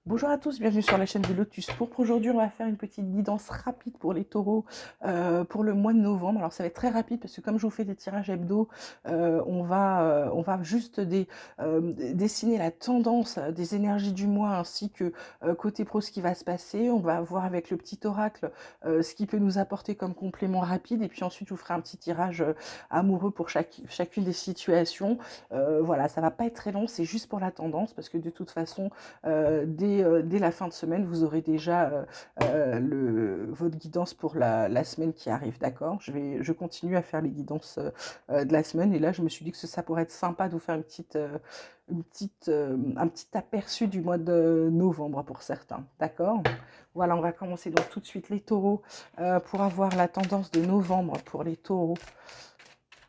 Bonjour à tous, bienvenue sur la chaîne de Lotus Pourpre. Aujourd'hui, on va faire une petite guidance rapide pour les taureaux pour le mois de novembre. Alors, ça va être très rapide parce que comme je vous fais des tirages hebdo, on va juste dessiner la tendance des énergies du mois ainsi que côté pro ce qui va se passer. On va voir avec le petit oracle ce qui peut nous apporter comme complément rapide et puis ensuite, je vous ferai un petit tirage amoureux pour chacune des situations. Voilà, ça va pas être très long, c'est juste pour la tendance parce que de toute façon, dès la fin de semaine, vous aurez déjà votre guidance pour la semaine qui arrive, d'accord? Je continue à faire les guidances de la semaine et là, je me suis dit que ça pourrait être sympa de vous faire un petit aperçu du mois de novembre pour certains, d'accord? Voilà, on va commencer donc tout de suite les taureaux pour avoir la tendance de novembre pour les taureaux.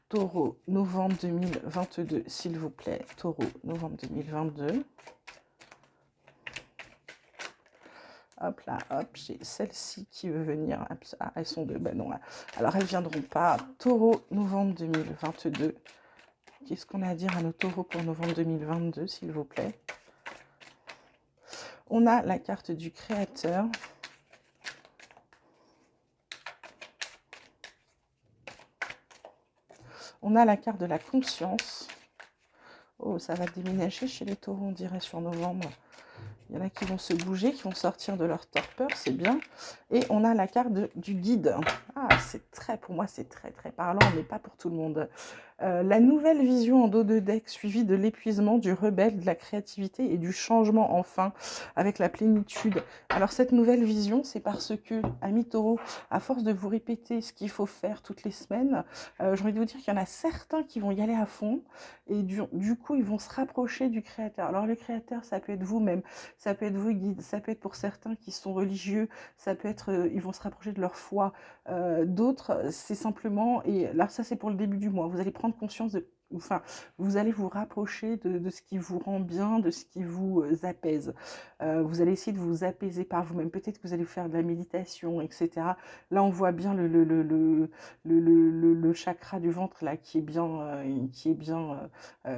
Taureau, novembre 2022, s'il vous plaît. Taureau, novembre 2022. Hop là, hop, j'ai celle-ci qui veut venir. Ah, elles sont deux, ben non. Alors, elles ne viendront pas. Taureau, novembre 2022. Qu'est-ce qu'on a à dire à nos taureaux pour novembre 2022, s'il vous plaît? On a la carte du créateur. On a la carte de la conscience. Oh, ça va déménager chez les taureaux, on dirait, sur novembre. Il y en a qui vont se bouger, qui vont sortir de leur torpeur, c'est bien. Et on a la carte du guide. Ah, pour moi, c'est très, très parlant, mais pas pour tout le monde. La nouvelle vision en dos de deck, suivie de l'épuisement, du rebelle, de la créativité et du changement enfin, avec la plénitude. Alors cette nouvelle vision, c'est parce que, amis taureaux, à force de vous répéter ce qu'il faut faire toutes les semaines, j'ai envie de vous dire qu'il y en a certains qui vont y aller à fond, et du coup, ils vont se rapprocher du créateur. Alors le créateur, ça peut être vous-même, ça peut être vos guides, ça peut être pour certains qui sont religieux, ça peut être, ils vont se rapprocher de leur foi. D'autres, c'est simplement, et là ça c'est pour le début du mois, vous allez prendre conscience enfin, vous allez vous rapprocher de ce qui vous rend bien, de ce qui vous apaise. Vous allez essayer de vous apaiser par vous-même. Peut-être que vous allez faire de la méditation, etc. Là, on voit bien le chakra du ventre là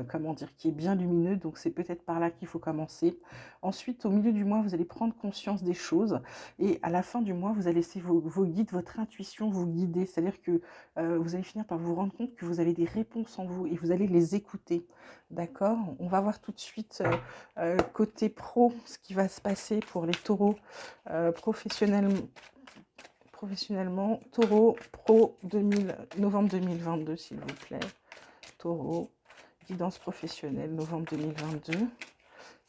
comment dire, qui est bien lumineux. Donc, c'est peut-être par là qu'il faut commencer. Ensuite, au milieu du mois, vous allez prendre conscience des choses. Et à la fin du mois, vous allez laisser vos guides, votre intuition vous guider. C'est-à-dire que vous allez finir par vous rendre compte que vous avez des réponses en vous et vous allez les écouter. D'accord? On va voir tout de suite côté pro ce qui va se passer pour les taureaux professionnellement. Taureau pro novembre 2022, s'il vous plaît. Taureau, guidance professionnelle, novembre 2022.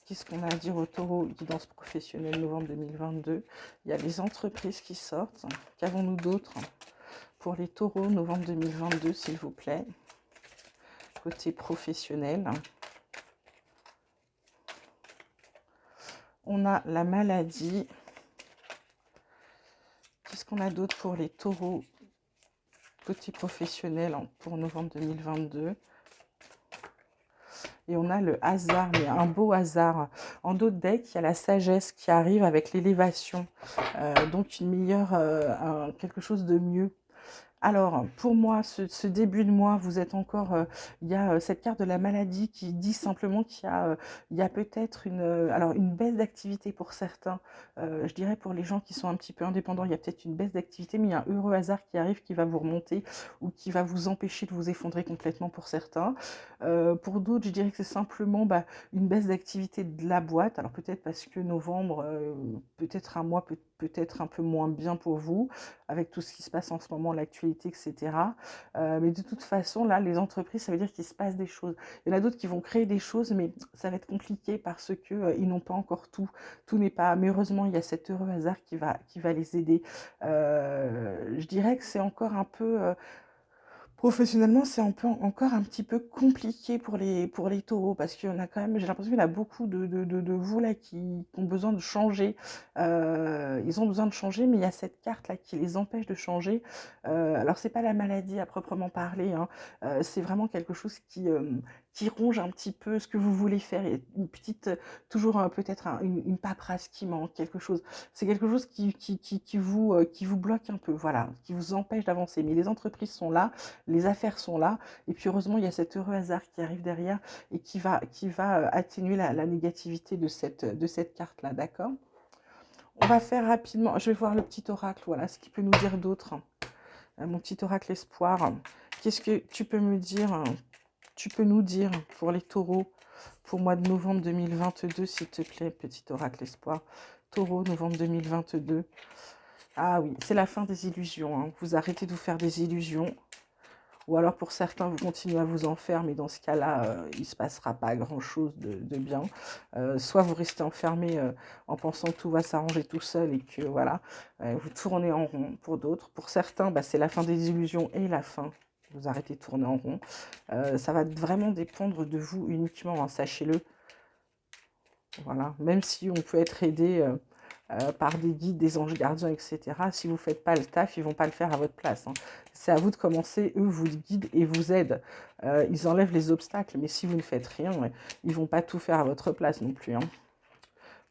Qu'est-ce qu'on a à dire au taureau, guidance professionnelle, novembre 2022? Il y a les entreprises qui sortent. Qu'avons-nous d'autre pour les taureaux, novembre 2022, s'il vous plaît? Côté professionnel. On a la maladie. Qu'est-ce qu'on a d'autre pour les taureaux côté professionnel pour novembre 2022? Et on a le hasard, mais un beau hasard. En dos de deck, il y a la sagesse qui arrive avec l'élévation. Donc une meilleure, quelque chose de mieux. Alors, pour moi, ce début de mois, vous êtes encore... il y a cette carte de la maladie qui dit simplement il y a peut-être une baisse d'activité pour certains. Je dirais pour les gens qui sont un petit peu indépendants, il y a peut-être une baisse d'activité, mais il y a un heureux hasard qui arrive, qui va vous remonter ou qui va vous empêcher de vous effondrer complètement pour certains. Pour d'autres, je dirais que c'est simplement une baisse d'activité de la boîte. Alors peut-être parce que novembre, peut-être un mois peut-être un peu moins bien pour vous, avec tout ce qui se passe en ce moment, l'actualité, etc. Mais de toute façon, là, les entreprises, ça veut dire qu'il se passe des choses. Il y en a d'autres qui vont créer des choses, mais ça va être compliqué parce que ils n'ont pas encore tout. Tout n'est pas... Mais heureusement, il y a cet heureux hasard qui va les aider. Je dirais que c'est encore un peu... professionnellement, c'est encore un petit peu compliqué pour les taureaux parce qu'il y en a quand même, j'ai l'impression qu'il y en a beaucoup de vous là qui ont besoin de changer. Ils ont besoin de changer, mais il y a cette carte là qui les empêche de changer. Alors, c'est pas la maladie à proprement parler, hein. C'est vraiment quelque chose qui ronge un petit peu ce que vous voulez faire. Il y a une petite, toujours peut-être une paperasse qui manque, quelque chose. C'est quelque chose qui vous bloque un peu, voilà, qui vous empêche d'avancer. Mais les entreprises sont là, les affaires sont là, et puis heureusement, il y a cet heureux hasard qui arrive derrière et qui va atténuer la négativité de cette carte-là, d'accord? On va faire rapidement, je vais voir le petit oracle, voilà, ce qu'il peut nous dire d'autre. Mon petit oracle espoir. Qu'est-ce que tu peux me dire, tu peux nous dire pour les taureaux, pour mois de novembre 2022, s'il te plaît, petit oracle espoir. Taureau, novembre 2022. Ah oui, c'est la fin des illusions, hein. Vous arrêtez de vous faire des illusions. Ou alors pour certains, vous continuez à vous en faire, mais dans ce cas-là, il ne se passera pas grand-chose de bien. Soit vous restez enfermé en pensant que tout va s'arranger tout seul et que voilà, vous tournez en rond pour d'autres. Pour certains, bah, c'est la fin des illusions et la fin. Vous arrêtez de tourner en rond. Ça va vraiment dépendre de vous uniquement, hein, sachez-le. Voilà, même si on peut être aidé par des guides, des anges gardiens, etc. Si vous ne faites pas le taf, ils ne vont pas le faire à votre place, hein. C'est à vous de commencer, eux vous guident et vous aident. Ils enlèvent les obstacles, mais si vous ne faites rien, ils ne vont pas tout faire à votre place non plus, hein.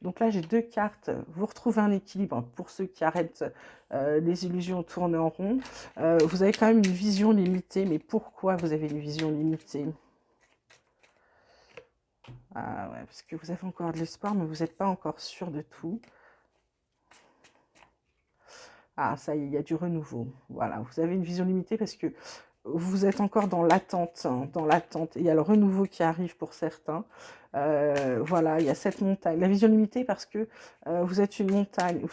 Donc là, j'ai deux cartes. Vous retrouvez un équilibre pour ceux qui arrêtent les illusions tournées en rond. Vous avez quand même une vision limitée, mais pourquoi vous avez une vision limitée? Ah ouais, parce que vous avez encore de l'espoir, mais vous n'êtes pas encore sûr de tout. Ah, ça y est, il y a du renouveau. Voilà, vous avez une vision limitée parce que vous êtes encore dans l'attente, hein, dans l'attente. Il y a le renouveau qui arrive pour certains. Voilà, il y a cette montagne. La vision limitée parce que vous êtes une montagne.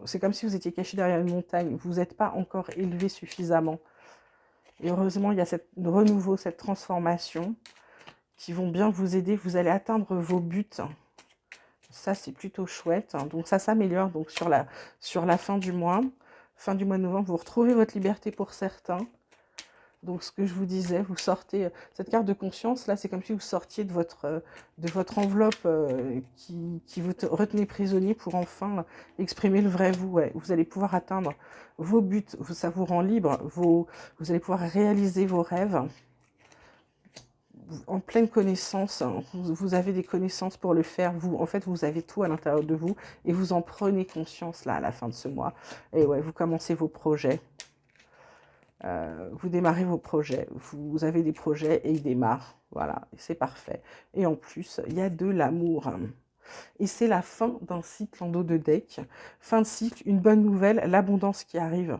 C'est comme si vous étiez caché derrière une montagne. Vous n'êtes pas encore élevé suffisamment. Et heureusement, il y a cette renouveau, cette transformation qui vont bien vous aider. Vous allez atteindre vos buts. Ça, c'est plutôt chouette, hein. Donc, ça s'améliore donc sur la fin du mois de novembre. Vous retrouvez votre liberté pour certains. Donc, ce que je vous disais, vous sortez cette carte de conscience, là, c'est comme si vous sortiez de votre enveloppe qui vous retenait prisonnier pour enfin exprimer le vrai vous. Ouais. Vous allez pouvoir atteindre vos buts, ça vous rend libre, vous allez pouvoir réaliser vos rêves en pleine connaissance, hein. Vous avez des connaissances pour le faire. En fait, vous avez tout à l'intérieur de vous et vous en prenez conscience là à la fin de ce mois. Et ouais, vous commencez vos projets. Vous démarrez vos projets. Vous avez des projets et ils démarrent. Voilà, c'est parfait. Et en plus, il y a de l'amour. Et c'est la fin d'un cycle en dos de deck. Fin de cycle, une bonne nouvelle, l'abondance qui arrive.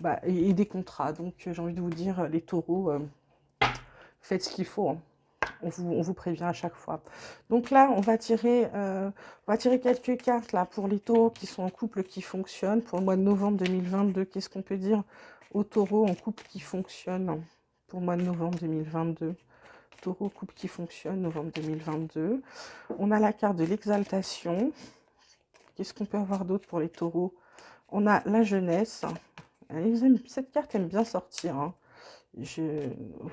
Bah, et des contrats. Donc, j'ai envie de vous dire, les taureaux, faites ce qu'il faut, hein. On vous prévient à chaque fois. Donc là, on va tirer quelques cartes là, pour les taureaux qui sont en couple qui fonctionnent. Pour le mois de novembre 2022, qu'est-ce qu'on peut dire aux taureaux en couple qui fonctionnent pour le mois de novembre 2022? Taureau couple qui fonctionne, novembre 2022. On a la carte de l'exaltation. Qu'est-ce qu'on peut avoir d'autre pour les taureaux? On a la jeunesse. Cette carte aime bien sortir, hein.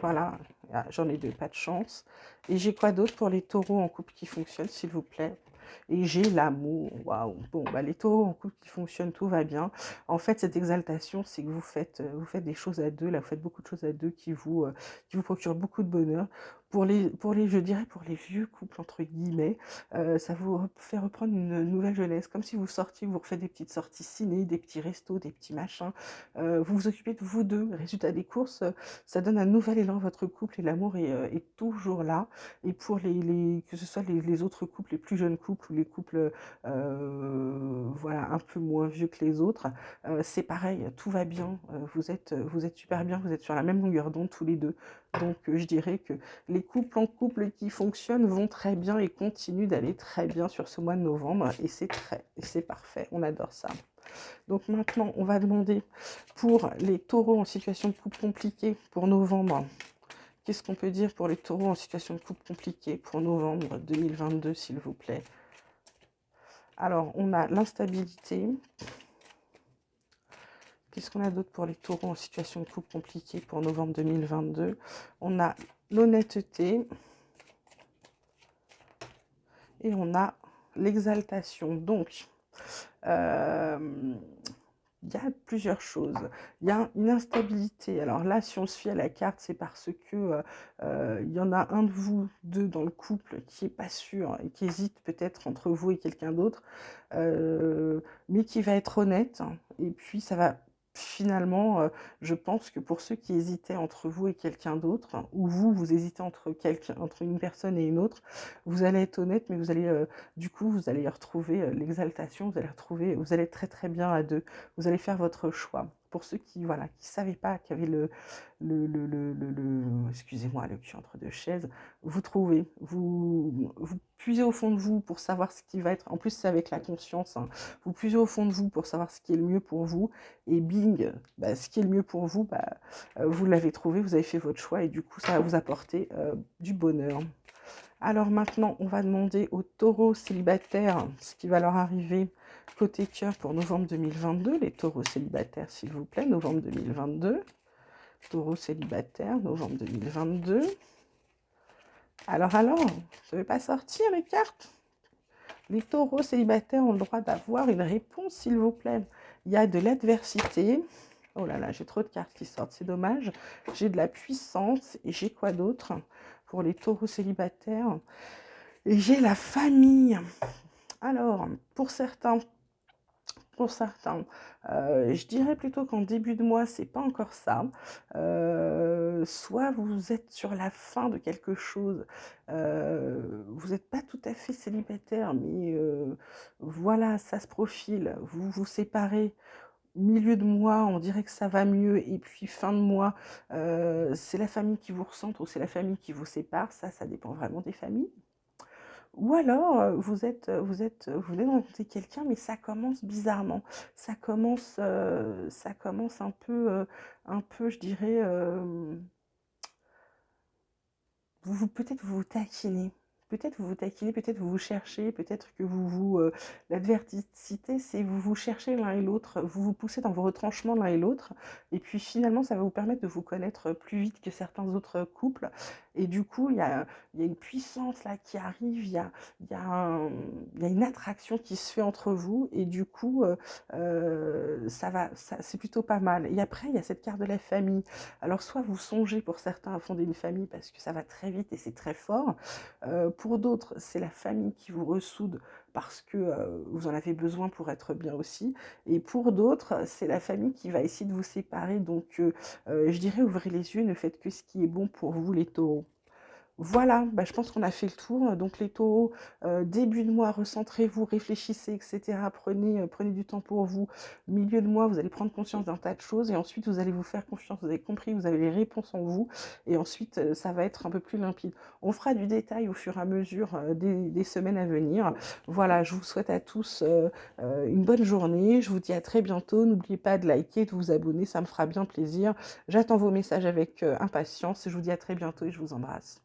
Voilà, j'en ai deux, pas de chance. Et j'ai quoi d'autre pour les taureaux en couple qui fonctionnent, s'il vous plaît? Et j'ai l'amour, waouh. Bon, bah, les taureaux en couple qui fonctionnent, tout va bien. En fait, cette exaltation, c'est que vous faites des choses à deux, là, vous faites beaucoup de choses à deux qui vous procurent beaucoup de bonheur. Je dirais, pour les vieux couples, entre guillemets, ça vous fait reprendre une nouvelle jeunesse, comme si vous sortiez, vous refaites des petites sorties ciné, des petits restos, des petits machins. Vous vous occupez de vous deux. Résultat des courses, ça donne un nouvel élan à votre couple et l'amour est toujours là. Et pour que ce soit les autres couples, les plus jeunes couples ou les couples voilà, un peu moins vieux que les autres, c'est pareil, tout va bien. Vous êtes super bien, vous êtes sur la même longueur d'onde tous les deux. Donc je dirais que les couples en couple qui fonctionnent vont très bien et continuent d'aller très bien sur ce mois de novembre. Et c'est parfait, on adore ça. Donc maintenant, on va demander pour les taureaux en situation de couple compliquée pour novembre. Qu'est-ce qu'on peut dire pour les taureaux en situation de couple compliquée pour novembre 2022, s'il vous plaît? Alors, on a l'instabilité. Qu'est-ce qu'on a d'autre pour les taureaux en situation de couple compliquée pour novembre 2022? On a l'honnêteté. Et on a l'exaltation. Donc, il y a plusieurs choses. Il y a une instabilité. Alors là, si on se fie à la carte, c'est parce que il y en a un de vous deux dans le couple qui est pas sûr et qui hésite peut-être entre vous et quelqu'un d'autre, mais qui va être honnête. Et puis ça va finalement, je pense que pour ceux qui hésitaient entre vous et quelqu'un d'autre, ou vous, vous hésitez entre une personne et une autre, vous allez être honnête, mais vous allez, du coup, vous allez y retrouver l'exaltation, vous allez être très très bien à deux, vous allez faire votre choix. Pour ceux qui, voilà, qui savaient pas, qui avaient excusez-moi, le cul entre deux chaises, vous trouvez, vous puisez au fond de vous pour savoir ce qui va être, en plus c'est avec la conscience, hein, vous puisez au fond de vous pour savoir ce qui est le mieux pour vous, et bing, bah, ce qui est le mieux pour vous, bah, vous l'avez trouvé, vous avez fait votre choix, et du coup ça va vous apporter du bonheur. Alors maintenant, on va demander aux taureaux célibataires ce qui va leur arriver côté cœur pour novembre 2022. Les taureaux célibataires, s'il vous plaît, novembre 2022. Taureaux célibataires, novembre 2022. Alors, ça ne veut pas sortir les cartes. Les taureaux célibataires ont le droit d'avoir une réponse, s'il vous plaît. Il y a de l'adversité. Oh là là, j'ai trop de cartes qui sortent, c'est dommage. J'ai de la puissance et j'ai quoi d'autre pour les taureaux célibataires? Et j'ai la famille. Alors, pour certains, je dirais plutôt qu'en début de mois, c'est pas encore ça. Soit vous êtes sur la fin de quelque chose, vous n'êtes pas tout à fait célibataire, mais voilà, ça se profile. Vous vous séparez. Milieu de mois, on dirait que ça va mieux, et puis fin de mois, c'est la famille qui vous recentre ou c'est la famille qui vous sépare. Ça dépend vraiment des familles. Ou alors, vous venez de rencontrer quelqu'un, mais ça commence bizarrement. Ça commence un peu, je dirais, peut-être vous vous taquinez. Peut-être vous vous taquinez, peut-être vous vous cherchez, peut-être que l'adversité, c'est vous vous cherchez l'un et l'autre, vous vous poussez dans vos retranchements l'un et l'autre, et puis finalement, ça va vous permettre de vous connaître plus vite que certains autres couples. Et du coup, il y a une puissance là qui arrive, il y a il y a une attraction qui se fait entre vous, et du coup, c'est plutôt pas mal. Et après, il y a cette carte de la famille. Alors, soit vous songez pour certains à fonder une famille parce que ça va très vite et c'est très fort. Pour d'autres, c'est la famille qui vous ressoude parce que vous en avez besoin pour être bien aussi. Et pour d'autres, c'est la famille qui va essayer de vous séparer. Donc, je dirais, ouvrez les yeux, ne faites que ce qui est bon pour vous, les taureaux. Voilà, bah, je pense qu'on a fait le tour. Donc les taureaux, début de mois, recentrez-vous, réfléchissez, etc. Prenez du temps pour vous. Milieu de mois, vous allez prendre conscience d'un tas de choses et ensuite vous allez vous faire confiance. Vous avez compris, vous avez les réponses en vous et ensuite ça va être un peu plus limpide. On fera du détail au fur et à mesure des semaines à venir. Voilà, je vous souhaite à tous une bonne journée. Je vous dis à très bientôt. N'oubliez pas de liker, de vous abonner, ça me fera bien plaisir. J'attends vos messages avec impatience. Je vous dis à très bientôt et je vous embrasse.